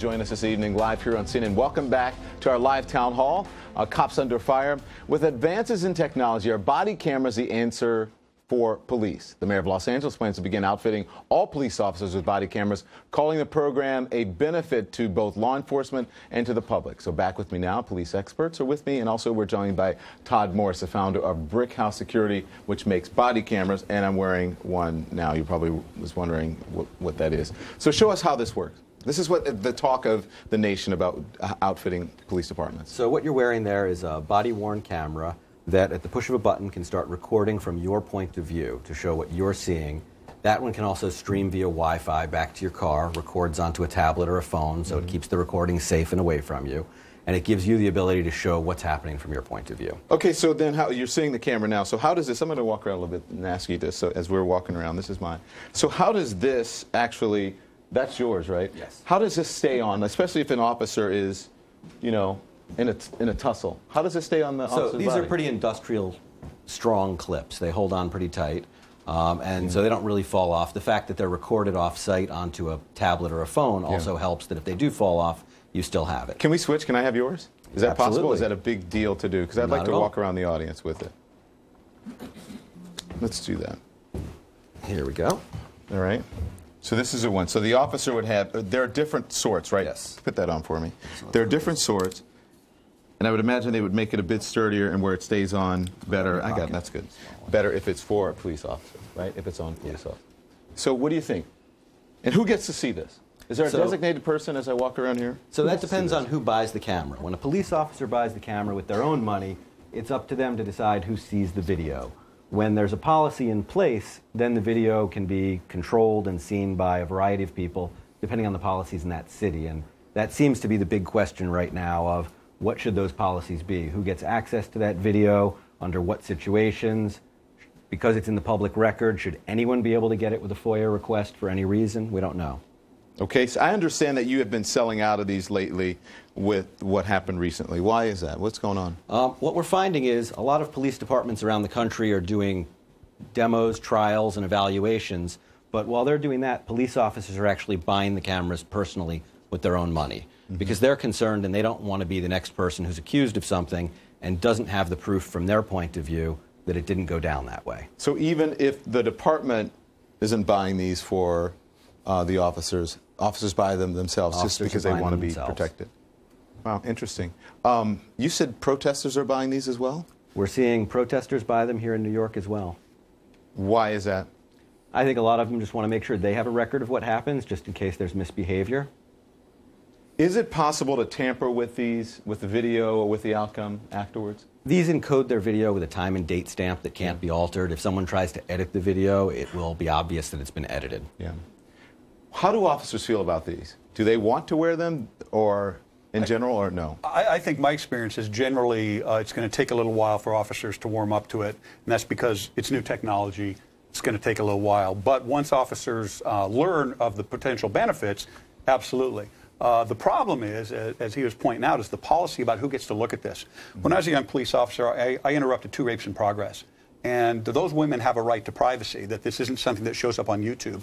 Join us this evening live here on CNN. Welcome back to our live town hall. Cops Under Fire. With advances in technology, are body cameras the answer for police? The mayor of Los Angeles plans to begin outfitting all police officers with body cameras, calling the program a benefit to both law enforcement and to the public. So back with me now, police experts are with me, and also we're joined by Todd Morris, the founder of BrickHouse Security, which makes body cameras, and I'm wearing one now. You probably was wondering what that is. So show us how this works. This is what the talk of the nation about outfitting police departments. So what you're wearing there is a body-worn camera that at the push of a button can start recording from your point of view to show what you're seeing. That one can also stream via Wi-Fi back to your car, records onto a tablet or a phone, so it keeps the recording safe and away from you. And it gives you the ability to show what's happening from your point of view. Okay, so then how you're seeing the camera now. So how does this, I'm going to walk around a little bit and ask you this as we're walking around. This is mine. So how does this actually, that's yours, right? Yes. How does this stay on, especially if an officer is, you know, in a tussle? How does it stay on the officer's body? So these are pretty industrial, strong clips. They hold on pretty tight, and so they don't really fall off. The fact that they're recorded off-site onto a tablet or a phone also helps that if they do fall off, you still have it. Can we switch? Can I have yours? Is that Absolutely. possible? Is that a big deal to do? Because I'd like to walk around the audience with it. Let's do that. Here we go. All right. So this is a one. So the officer would have, there are different sorts, right? Yes. Put that on for me. There are different sorts, and I would imagine they would make it a bit sturdier and where it stays on better. That's good. Better if it's for a police officer, right? If it's on police officer. So what do you think? And who gets to see this? Is there a designated person as I walk around here? So that depends on who buys the camera. When a police officer buys the camera with their own money, it's up to them to decide who sees the video. When there's a policy in place, then the video can be controlled and seen by a variety of people, depending on the policies in that city. And that seems to be the big question right now of what should those policies be? Who gets access to that video? Under what situations? Because it's in the public record, should anyone be able to get it with a FOIA request for any reason? We don't know. Okay, so I understand that you have been selling out of these lately with what happened recently. Why is that? What's going on? What we're finding is a lot of police departments around the country are doing demos, trials, and evaluations, but while they're doing that, police officers are actually buying the cameras personally with their own money because they're concerned and they don't want to be the next person who's accused of something and doesn't have the proof from their point of view that it didn't go down that way. So even if the department isn't buying these for the officers buy them themselves just because they want to be protected. Wow, interesting. You said protesters are buying these as well? We're seeing protesters buy them here in New York as well. Why is that? I think a lot of them just want to make sure they have a record of what happens just in case there's misbehavior. Is it possible to tamper with these, with the video or with the outcome afterwards? These encode their video with a time and date stamp that can't be altered. If someone tries to edit the video, it will be obvious that it's been edited. Yeah. How do officers feel about these? Do they want to wear them, or in general, or no? I think my experience is generally it's going to take a little while for officers to warm up to it, and that's because it's new technology. It's going to take a little while. But once officers learn of the potential benefits, absolutely. The problem is, as he was pointing out, is the policy about who gets to look at this. When I was a young police officer, I interrupted 2 rapes in progress. And those women have a right to privacy, that this isn't something that shows up on YouTube.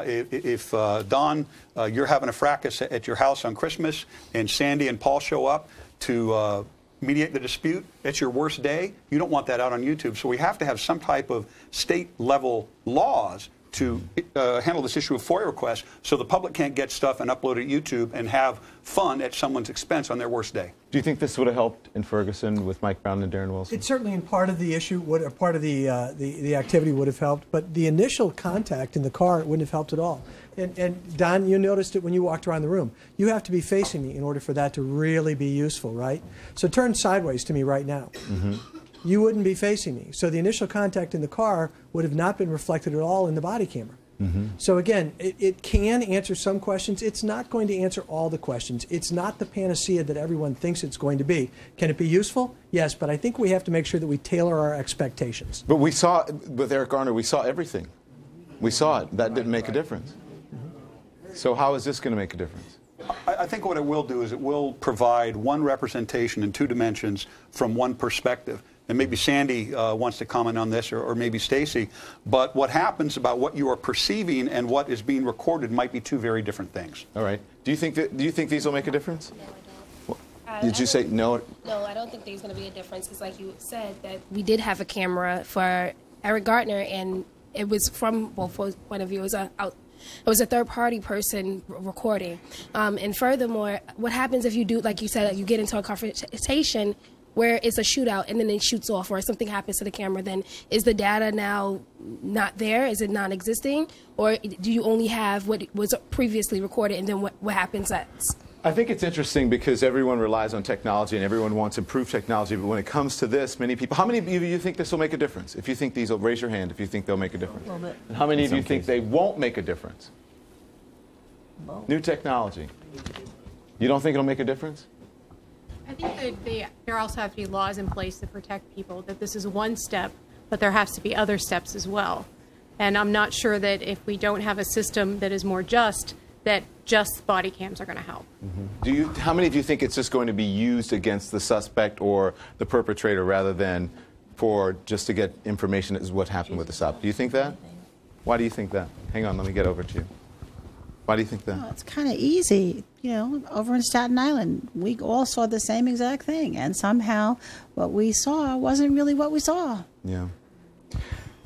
If Don, you're having a fracas at your house on Christmas, and Sandy and Paul show up to mediate the dispute, it's your worst day, you don't want that out on YouTube. So we have to have some type of state-level laws to handle this issue of FOIA requests so the public can't get stuff and upload it to YouTube and have fun at someone's expense on their worst day. Do you think this would have helped in Ferguson with Mike Brown and Darren Wilson? It certainly, in part of the issue, part of the activity would have helped, but the initial contact in the car wouldn't have helped at all. And Don, you noticed it when you walked around the room. You have to be facing me in order for that to really be useful, right? So turn sideways to me right now. You wouldn't be facing me. So the initial contact in the car would have not been reflected at all in the body camera. So again, it can answer some questions. It's not going to answer all the questions. It's not the panacea that everyone thinks it's going to be. Can it be useful? Yes, but I think we have to make sure that we tailor our expectations. But we saw, with Eric Garner, we saw everything. We saw it. That didn't make a difference. So how is this going to make a difference? I think what it will do is it will provide one representation in 2 dimensions from one perspective. and maybe Sandy wants to comment on this, or maybe Stacy, but what happens about what you are perceiving and what is being recorded might be two very different things. All right. Do you think these will make a difference? No, I don't. Did you say no? No, I don't think there's going to be a difference. Because like you said, that we did have a camera for Eric Gardner, and it was from both point of view. It was a third-party person recording. And furthermore, what happens if you do, like you said, you get into a confrontation where it's a shootout and then it shoots off, or something happens to the camera? Then is the data now not there? Is it non-existing? Or do you only have what was previously recorded, and then what happens next? I think it's interesting because everyone relies on technology and everyone wants improved technology, but when it comes to this, many people, how many of you think this will make a difference? If you think these will, raise your hand if you think they'll make a difference. And how many of you think they won't make a difference? New technology. You don't think it'll make a difference? I think that there also have to be laws in place to protect people, that this is one step, but there has to be other steps as well. And I'm not sure that if we don't have a system that is more just, that just body cams are going to help. How many of you think it's just going to be used against the suspect or the perpetrator rather than for just to get information as what happened with the stop? Do you think that? Why do you think that? Hang on, let me get over to you. Why do you think that? Well, it's kind of easy. You know, over in Staten Island, we all saw the same exact thing, and somehow what we saw wasn't really what we saw. Yeah.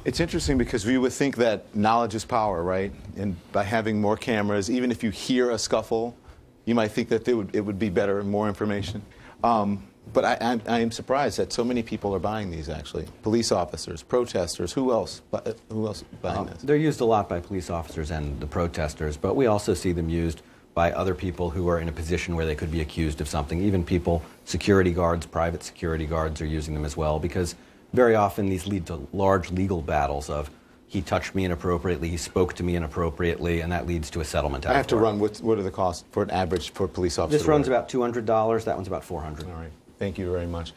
It's interesting because we would think that knowledge is power, right? And by having more cameras, even if you hear a scuffle, you might think that it would be better and more information. But I am surprised that so many people are buying these, actually. Police officers, protesters, who else buying this? They're used a lot by police officers and the protesters, but we also see them used by other people who are in a position where they could be accused of something. Even people, security guards, private security guards are using them as well, because very often these lead to large legal battles of he touched me inappropriately, he spoke to me inappropriately, and that leads to a settlement. I have to run. What are the costs for an average for a police officer? This runs about $200. That one's about $400. All right. Thank you very much.